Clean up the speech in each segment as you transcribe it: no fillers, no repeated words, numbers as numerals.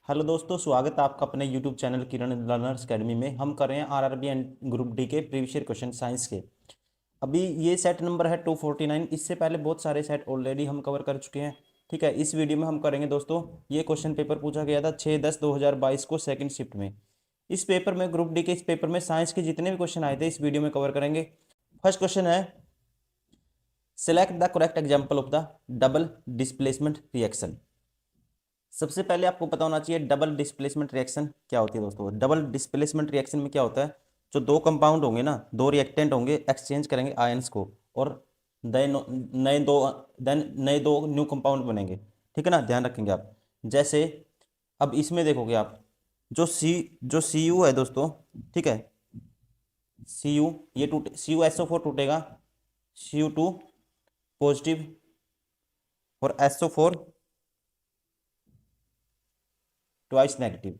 Hello दोस्तों, स्वागत है आपका अपने यूट्यूब चैनल किरण लर्नर्स अकेडमी में। हम कर रहे हैं आरआरबी एंड ग्रुप डी के प्रीवियस ईयर क्वेश्चन साइंस के। अभी ये सेट नंबर है 249। इससे पहले बहुत सारे सेट ऑलरेडी हम कवर कर चुके हैं। ठीक है, इस वीडियो में हम करेंगे दोस्तों, ये क्वेश्चन पेपर पूछा गया था 6/10/2022 को सेकंड शिफ्ट में। इस पेपर में ग्रुप डी के इस पेपर में साइंस के जितने भी क्वेश्चन आए थे इस वीडियो में कवर करेंगे। फर्स्ट क्वेश्चन है, select the correct example of the double displacement reaction. सबसे पहले आपको पता होना चाहिए डबल डिस्प्लेसमेंट रिएक्शन क्या होती है दोस्तों। डबल डिस्प्लेसमेंट रिएक्शन में क्या होता है, जो दो कंपाउंड होंगे ना, दो रिएक्टेंट होंगे, एक्सचेंज करेंगे आयंस को, और नए दो नए दो न्यू कंपाउंड बनेंगे। ठीक है ना, ध्यान रखेंगे आप। जैसे अब इसमें देखोगे आप, जो सी यू है दोस्तों, ठीक है, सी यू ये टूटे, सी यू एसओ फोर टूटेगा, सी यू टू पॉजिटिव और एसओ फोर ट्वाइस नेगेटिव।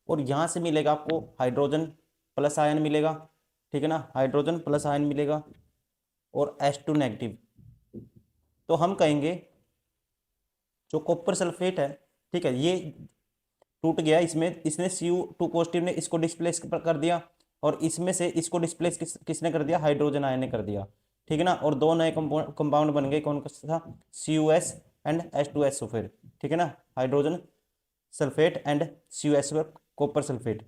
और यहाँ से मिलेगा आपको हाइड्रोजन प्लस आयन मिलेगा। ठीक है ना, हाइड्रोजन प्लस आयन मिलेगा और H2 नेगेटिव। तो हम कहेंगे जो कॉपर सल्फेट है, ठीक है, ये टूट गया, इसमें इसने Cu2 पॉजिटिव ने इसको डिस्प्लेस कर दिया, और इसमें से इसको डिस्प्लेस किसने कर दिया, हाइड्रोजन आयन ने कर दिया। ठीक है ना, और दो नए कंपाउंड बन गए, कौन सा था, CuS एंड H2SO फिर। ठीक है ना, hydrogen sulphate and CuS copper sulphate.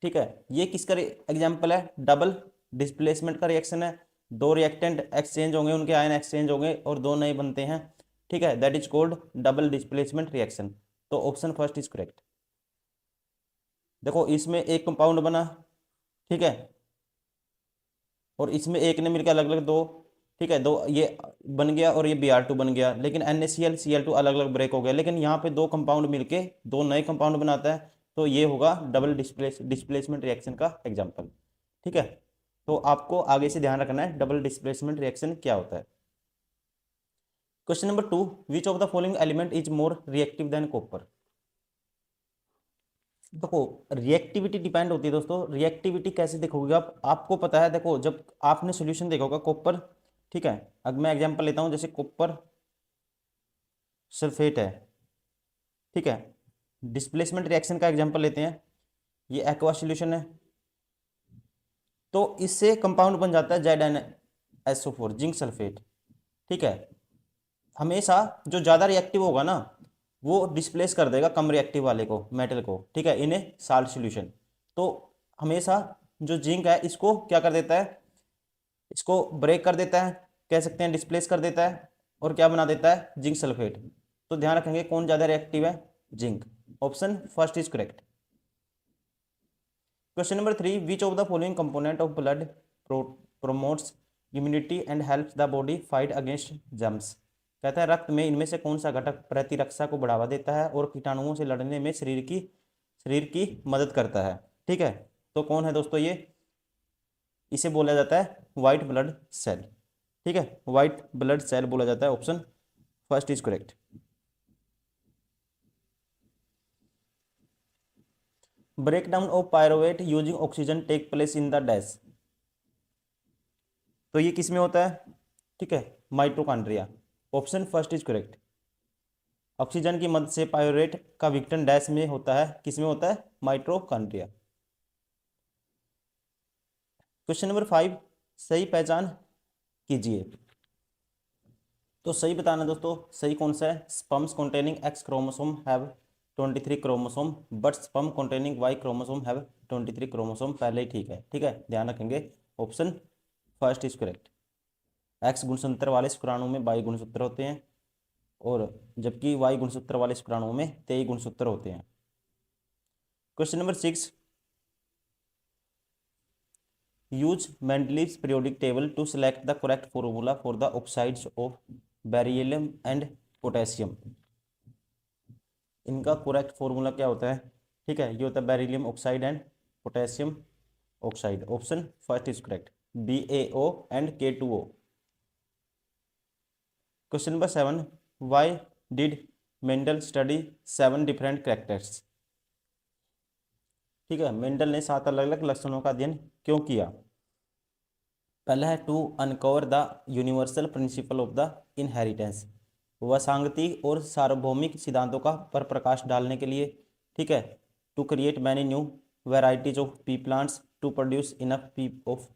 ठीक है, ये किसका एग्जाम्पल है, डबल डिस्प्लेसमेंट का रिएक्शन है। दो रिएक्टेंट एक्सचेंज होंगे, उनके आयन एक्सचेंज होंगे और दो नए बनते हैं। ठीक है, that is called double displacement reaction. तो ऑप्शन फर्स्ट इज करेक्ट। देखो इसमें एक कंपाउंड बना, ठीक है, और इसमें एक ने मिलकर अलग अलग दो, ठीक है, दो ये बन गया और ये Br2 बन गया, लेकिन NaCl Cl2 अलग अलग ब्रेक हो गया, लेकिन यहाँ पे दो कंपाउंड मिलके दो नए कंपाउंड बनाता है। तो ये होगा डबल डिस्प्लेसमेंट रिएक्शन का एग्जाम्पल। ठीक है, तो आपको आगे से ध्यान रखना है डबल डिस्प्लेसमेंट रिएक्शन क्या होता है। Question number 2, which of the following element is more reactive than copper. देखो रिएक्टिविटी डिपेंड होती है दोस्तों। रिएक्टिविटी कैसे देखोगे आप, आपको पता है, देखो जब आपने सॉल्यूशन देखा होगा कॉपर, ठीक है, अब मैं एग्जांपल लेता हूं, जैसे कॉपर सल्फेट है, ठीक है, डिस्प्लेसमेंट रिएक्शन का एग्जांपल लेते हैं, ये एक्वा सॉल्यूशन है, तो इससे कंपाउंड बन जाता है ZnSO4 जिंक सल्फेट। ठीक है, हमेशा जो ज़्यादा रिएक्टिव होगा ना, वो डिस्प्लेस कर देगा कम रिएक्टिव वाले को, मेटल को, ठीक है, इन ए साल्ट सॉल्यूशन। तो हमेशा जो जिंक है इसको क्या कर देता है, इसको ब्रेक कर देता है, कह सकते हैं डिस्प्लेस कर देता है, और क्या बना देता है, जिंक सल्फेट। तो ध्यान रखेंगे कौन ज़्यादा रिएक्टिव है, zinc. Option first is correct. Question number 3, which of the following component of blood promotes immunity and helps the body fight against germs. कहता है रक्त में इनमें से कौन सा घटक प्रतिरक्षा को बढ़ावा देता है और कीटाणुओं से लड़ने में शरीर की मदद करता है। ठीक है, तो कौन है दोस्तों ये, इसे बोला जाता है व्हाइट ब्लड सेल। ठीक है, व्हाइट ब्लड सेल बोला जाता है। Option first is correct. Breakdown of pyruvate using oxygen take place in the dash. तो ये किस में होता है, ठीक है, mitochondria. Option first is correct. Oxygen की मदद से पायरोवेट का विघटन डैश में होता है, किस में होता है, माइटोकॉन्ड्रिया। क्वेश्चन नंबर 5, सही पहचान कीजिए। तो सही बताना दोस्तों, सही कौन सा है, sperms containing X chromosome have 23 chromosome but sperm containing Y chromosome have 23 chromosome. पहले ही ठीक है, ठीक है, ध्यान रखेंगे। Option first is correct. X गुणसूत्र वाले शुक्राणु में 22 गुणसूत्र होते हैं, और जबकि Y गुणसूत्र वाले शुक्राणुओं में 23 गुणसूत्र होते हैं। Question number 6, use Mendeleev's periodic table to select the correct formula for the oxides of beryllium and potassium. इनका करेक्ट फॉर्मूला क्या होता है, ठीक है, ये होता है beryllium oxide and potassium oxide. Option first is correct, BaO and K2O। Question number 7, why did Mendel study 7 different characters. ठीक है, मेंडल ने 7 अलग अलग लक्षणों का अध्ययन क्यों किया। पहला है to uncover the universal principle of the inheritance. वसांगती और सार्वभौमिक सिद्धांतों का पर प्रकाश डालने के लिए, ठीक है, to create many new varieties of pea plants to produce enough pea of,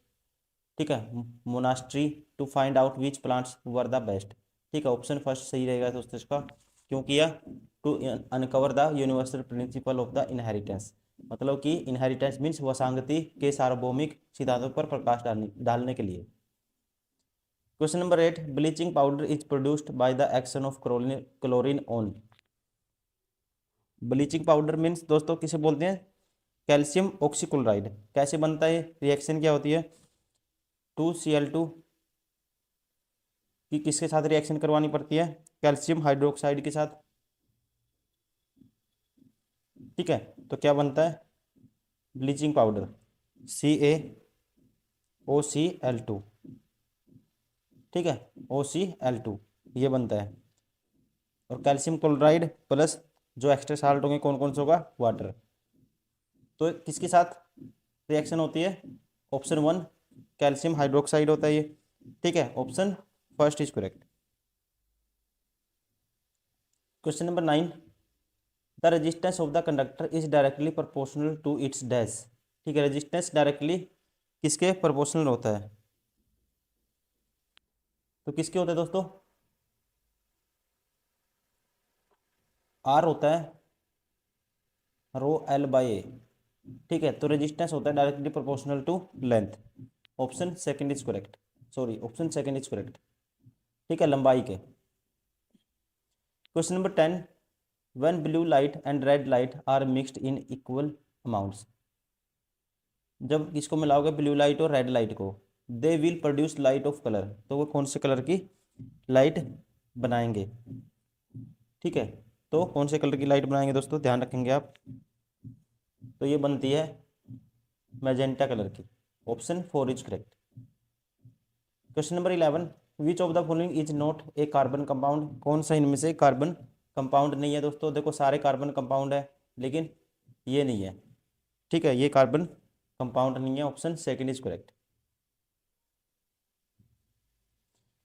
ठीक है, monastery to find out which plants were the best, ठीक है, ऑप्शन फर्स्ट सही रहेगा दोस्तों इसका। क्यों किया? To uncover the universal principle of the inheritance, मतलब कि इनहेरिटेंस मीन्स वसांगति के सार्वभौमिक सिद्धांतों पर प्रकाश डालने के लिए। Question number 8, bleaching powder is produced by the action of chlorine on. Bleaching powder means दोस्तों किसे बोलते हैं? Calcium oxychloride. कैसे बनता है? रिएक्शन क्या होती है? 2Cl2 की किसके साथ रिएक्शन करवानी पड़ती है? कैल्शियम हाइड्रोक्साइड के साथ, ठीक है। तो क्या बनता है? ब्लीचिंग पाउडर CaOCl2, ठीक है, OCl2 ये बनता है। और कैल्शियम क्लोराइड प्लस जो एक्स्ट्रा साल्ट होंगे कौन कौन से होगा? वाटर। तो किसके साथ रिएक्शन होती है? ऑप्शन 1 कैल्शियम हाइड्रोक्साइड होता है ये, ठीक है, option first is correct. Question number 9, the resistance of the conductor is directly proportional to its dash, ठीक है, रेजिस्टेंस डायरेक्टली किसके प्रोपोर्शनल होता है? तो किसके होता है दोस्तों? आर होता है रो एल बाई ए, ठीक है। तो रेजिस्टेंस होता है directly proportional to length, option second is correct, sorry option second is correct, ठीक है, लंबाई के। Question number 10, when blue light and red light are mixed in equal amounts, जब इसको मिलाओगे ब्लू लाइट और रेड लाइट को, they will produce light of colour, तो वो कौन से कलर की लाइट बनाएंगे, ठीक है। तो कौन से कलर की लाइट बनाएंगे दोस्तों, ध्यान रखेंगे आप। तो ये बनती है मैजेंटा कलर की, option 4 is correct. Question number 11, which of the following is not a carbon compound, कौन सा इनमें से कार्बन कंपाउंड नहीं है दोस्तों? देखो सारे कार्बन कंपाउंड है लेकिन ये नहीं है, ठीक है, ये कार्बन कंपाउंड नहीं है, option second is correct.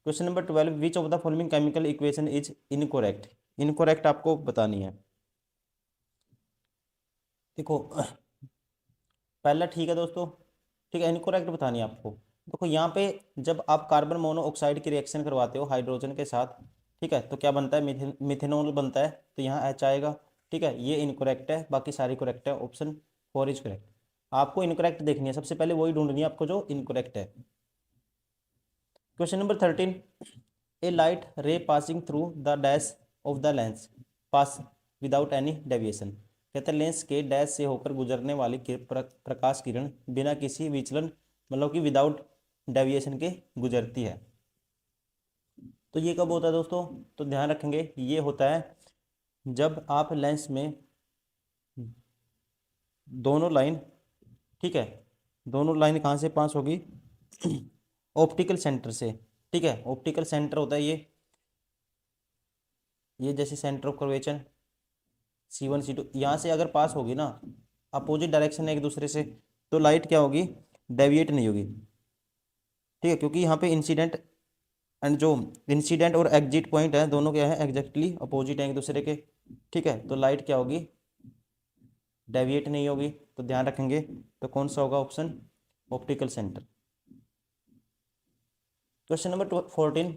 Question number 12, which of the following chemical equation is incorrect, incorrect आपको बतानी है। देखो पहला ठीक है दोस्तों, ठीक है, इनकोरेक्ट बतानी है आपको। देखो यहाँ पे जब आप कार्बन मोनोऑक्साइड की रिएक्शन करवाते हो हाइड्रोजन के साथ, ठीक है, तो क्या बनता है? मिथेनॉल बनता है, तो यहाँ एच आएगा, ठीक है, ये इनकोरेक्ट है, बाकी सारी करेक्ट है, ऑप्शन 4 इज करेक्ट। आपको इनकोरेक्ट देखनी है, सबसे पहले वही ढूंढनी है आपको जो इनकोरेक्ट है। क्वेश्चन नंबर 13, ए लाइट रे passing through the dash of the lens pass without any deviation, कहते हैं लेंस के डैश से होकर गुजरने वाली प्रकाश किरण बिना किसी विचलन, मतलब कि विदाउट डेविएशन के गुजरती है। तो ये कब होता है दोस्तों? तो ध्यान रखेंगे, ये होता है जब आप लेंस में दोनों लाइन, ठीक है, दोनों लाइन कहाँ से पास होगी? ऑप्टिकल सेंटर से, ठीक है, ऑप्टिकल सेंटर होता है ये जैसे centre of curvature C1 C2, यहाँ से अगर पास होगी ना अपोजिट डायरेक्शन है एक दूसरे से, तो लाइट क्या होगी? डेविएट नहीं होगी, ठीक है, क्योंकि यहाँ पे इंसिडेंट एंड जो इंसिडेंट और एग्जिट पॉइंट है दोनों क्या है? एग्जैक्टली अपोजिट है एक दूसरे के, ठीक है, तो लाइट क्या होगी? डेविएट नहीं होगी। तो ध्यान रखेंगे, तो कौन सा होगा option? Optical centre. Question number 14,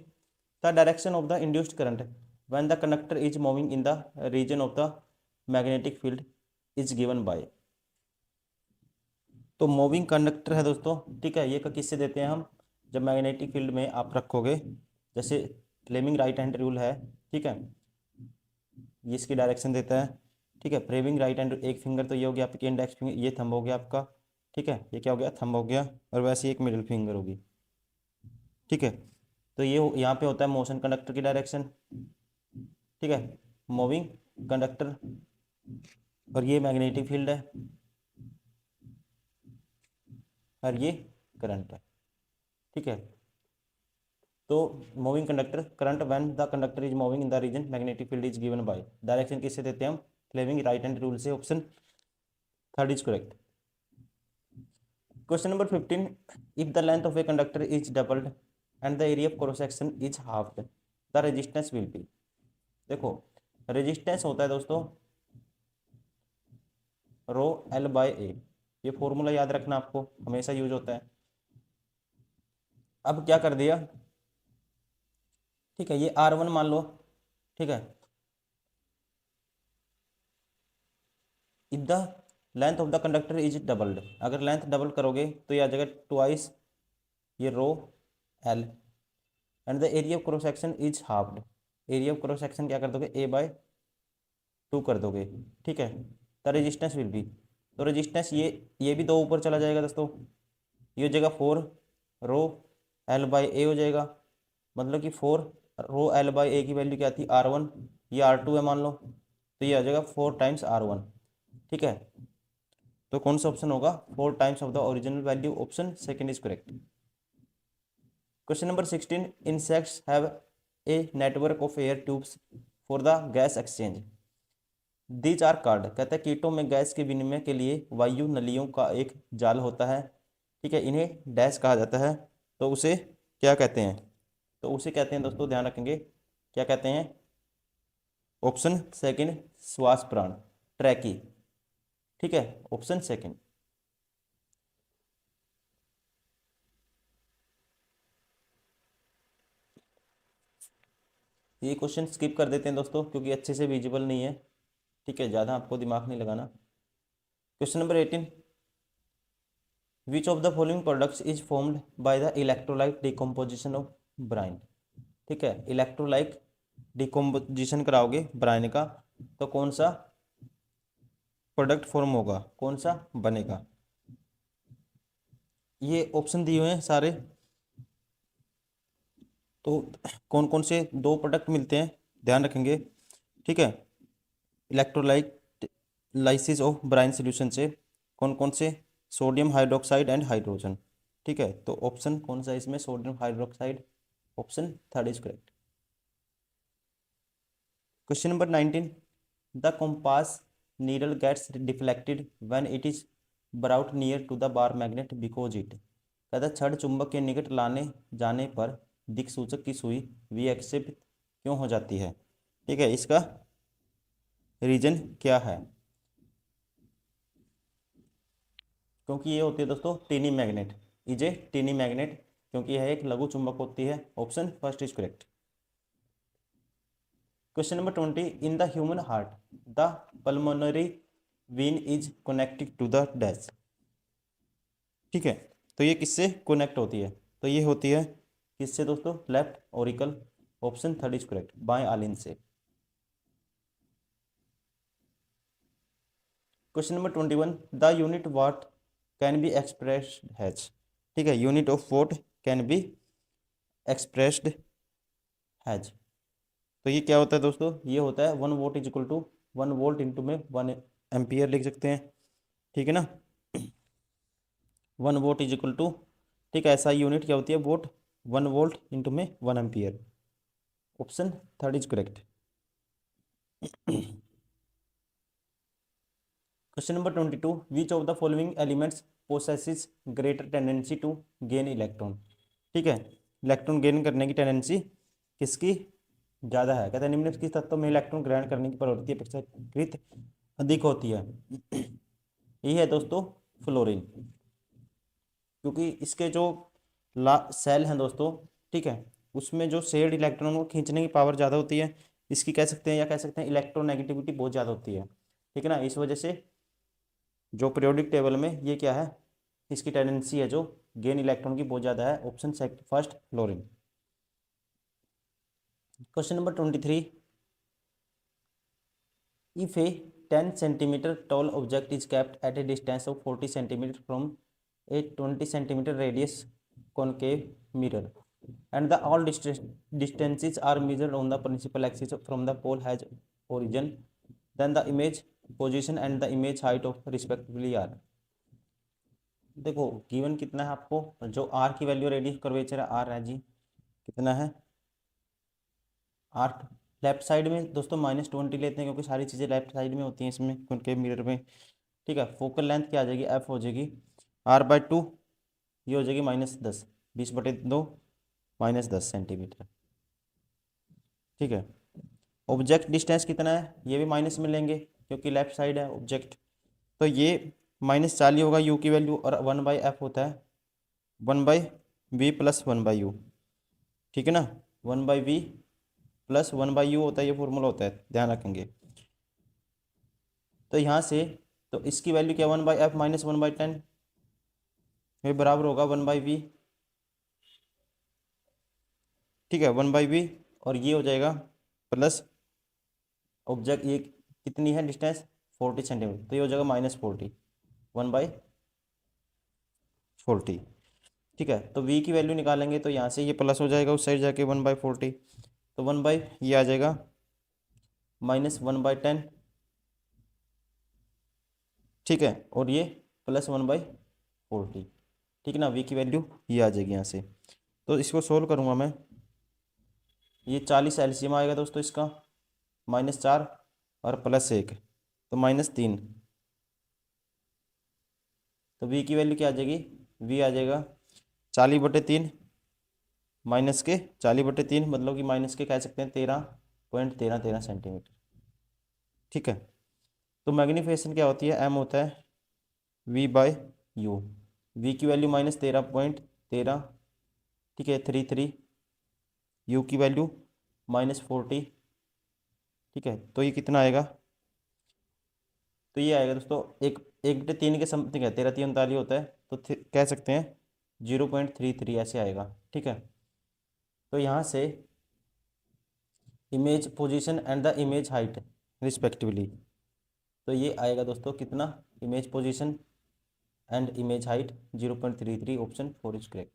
the direction of the induced current when the conductor is moving in the region of the magnetic field is given by, तो मूविंग कंडक्टर है दोस्तों, ठीक है, ये किससे देते हैं हम? जब मैग्नेटिक फील्ड में आप रखोगे, जैसे फ्लेमिंग राइट हैंड रूल है, ठीक है, ये इसकी डायरेक्शन देता है, ठीक है, फ्लेमिंग राइट हैंड, एक फिंगर तो ये हो गया आपकी इंडेक्स फिंगर, ये थंब हो गया आपका, ठीक है, ये क्या हो गया? थंब हो गया, और वैसे एक मिडिल फिंगर होगी, ठीक है। तो ये यहाँ पे होता है मोशन कंडक्टर की डायरेक्शन, ठीक है, मूविंग कंडक्टर, और ये मैग्नेटिक फील्ड है, और ये करंट है, ठीक है। तो moving conductor current when the conductor is moving in the region magnetic field is given by, direction किससे देते हैं हम? फ्लेमिंग राइट हैंड रूल से, option 3 is correct. Question number 15, if the length of a conductor is doubled and the area of cross section is half the resistance will be, देखो resistance होता है दोस्तों rho L by ए, ये formula याद रखना, आपको हमेशा यूज होता है। अब क्या कर दिया, ठीक है, ये R1 मान लो, ठीक है, if the length of the conductor is doubled, अगर लेंथ डबल करोगे तो ये आ जाएगा ट्वाइस ये rho L, and the area of cross section is halved, area of cross section क्या कर दोगे, A/2 कर दोगे, ठीक है। द रेजिस्टेंस विल बी, तो रेजिस्टेंस ये भी दो ऊपर चला जाएगा दोस्तों, ये हो जाएगा 4 रो एल बाई ए हो जाएगा, मतलब कि 4 रो एल बाई ए की वैल्यू क्या थी R1, ये R2 है मान लो, तो ये आ जाएगा 4 टाइम्स R1, ठीक है। तो कौन सा ऑप्शन होगा, 4 times of the original value, option second is correct. Question number 16, insects have a network of air tubes for the gas exchange, these are called, कहता है कीटों में गैस के विनिमय के लिए वायु नलियों का एक जाल होता है, ठीक है, इन्हें डैश कहा जाता है, तो उसे क्या कहते हैं, तो उसे कहते हैं दोस्तों, ध्यान रखेंगे, क्या कहते हैं, ऑप्शन सेकंड श्वास प्राण, ट्रैकी, ठीक है, ऑप्शन सेकंड। ये क्वेश्चन स्किप कर देते हैं दोस्तों क्योंकि अच्छे से विजिबल नहीं है, ठीक है, ज़्यादा आपको दिमाग नहीं लगाना। Question number 18, which of the following products is formed by the electrolyte decomposition of Bryan, ठीक है, इलेक्ट्रोलाइट डिकम्पोजिशन कराओगे ब्राइन का, तो कौन सा प्रोडक्ट फॉर्म होगा, कौन सा बनेगा, ये ऑप्शन दिए हुए हैं सारे, तो कौन कौन से दो प्रोडक्ट मिलते हैं ध्यान रखेंगे, ठीक है, electrolyte lysis of brine solution से कौन कौन से, सोडियम हाइड्रोक्साइड एंड हाइड्रोजन, ठीक है, तो ऑप्शन कौन सा है इसमें, sodium hydroxide, option third is correct. Question number 19, the compass needle gets deflected when it is brought near to the bar magnet because it, कहता है छड़ चुंबक के निकट लाने जाने पर दिक्सूचक की सुई विक्षेपित क्यों हो जाती है, ठीक है, इसका रीजन क्या है, क्योंकि ये होती है दोस्तों tiny magnet, is a tiny magnet, क्योंकि यह एक लघु चुंबक होती है, option first is correct. Question number 20, in the human heart the pulmonary vein is connected to the dash, ठीक है, तो ये किससे कनेक्ट होती है, तो ये होती है किससे दोस्तों, left auricle, option third is correct, बाएं आलिन से। Question number 21, the unit watt can be expressed as, ठीक है, unit of watt can be expressed as, तो ये क्या होता है दोस्तों, ये होता है 1 watt is equal to 1 volt into में 1 एम्पियर लिख सकते हैं, ठीक है ना, 1 वोट इज इक्वल टू, ठीक है, ऐसा यूनिट क्या होती है वोट, 1 वोल्ट इंटू में 1 ampere, option third is correct. Question number 22, which of the following elements possesses greater tendency to gain electron, ठीक है, इलेक्ट्रॉन गेन करने की टेंडेंसी किसकी ज़्यादा है, कहते हैं निम्नलिखित तत्वों में इलेक्ट्रॉन ग्रहण करने की प्रवृत्ति अपेक्षाकृत अधिक होती है, यही है दोस्तों फ्लोरीन, क्योंकि इसके जो सेल हैं दोस्तों, ठीक है, उसमें जो शेयर्ड इलेक्ट्रॉन को खींचने की पावर ज़्यादा होती है, इसकी कह सकते हैं या कह सकते हैं इलेक्ट्रोनेगेटिविटी बहुत ज़्यादा होती है, ठीक है ना, इस वजह से जो पीरियोडिक टेबल में ये क्या है, इसकी टेंडेंसी है जो गेन इलेक्ट्रॉन की बहुत ज़्यादा है, option first fluorine. Question number 23, if A 10 centimetre tall object is kept at a distance of 40 centimeter from a 20 centimeter radius concave mirror and the all distances are measured on the principal axis from the pole has origin, then the image position and the image height of respectively are, देखो given कितना है आपको, जो are की value radius curvature है are है जी, कितना है 8, लेफ्ट साइड में दोस्तों -20 लेते हैं क्योंकि सारी चीज़ें लेफ्ट साइड में होती हैं इसमें उनके मिरर में, ठीक है, फोकल लेंथ क्या आ जाएगी, एफ हो जाएगी R/2, ये हो जाएगी -10, 20/2 -10 सेंटीमीटर, ठीक है, ऑब्जेक्ट डिस्टेंस कितना है, ये भी माइनस में लेंगे क्योंकि लेफ्ट साइड है ऑब्जेक्ट, तो ये -40 होगा यू की वैल्यू, और 1/f होता है 1/v प्लस 1/u, ठीक है ना। 1/v प्लस 1/u होता है, ये फॉर्मूला होता है, ध्यान रखेंगे। तो यहाँ से तो इसकी वैल्यू क्या, 1/f माइनस 1/10, ये बराबर होगा 1/v, ठीक है 1/v, और ये हो जाएगा प्लस ऑब्जेक्ट, ये कितनी है डिस्टेंस 40 सेंटीमीटर, तो ये हो जाएगा -40 1/40, ठीक है। तो v की वैल्यू निकालेंगे तो यहाँ से ये प्लस हो जाएगा उस साइड जाके 1/40, तो ये आ जाएगा -1/10, ठीक है, और ये प्लस 1/40, ठीक है ना। v की वैल्यू ये आ जाएगी यहाँ से। तो इसको सोल्व करूँगा मैं, ये 40 एलसीएम आएगा दोस्तों इसका, -4 और +1 तो -3, तो v की वैल्यू क्या आ जाएगी, v आ जाएगा 40/3 माइनस के 40/3 मतलब कि माइनस के कह सकते हैं 13.13 सेंटीमीटर, ठीक है। तो मैग्नीफिकेशन क्या होती है, m होता है v/u, v की वैल्यू -13.13, ठीक है 33, u की वैल्यू -40, ठीक है। तो ये कितना आएगा, तो ये आएगा दोस्तों 1/3 के समथिंग है, 13×3 = 39 होता है, तो कह सकते हैं 0.33 ऐसे आएगा, ठीक है। तो यहाँ से image position and the image height respectively, तो ये आएगा दोस्तों कितना, image position and image height 0.33, option 4 is correct.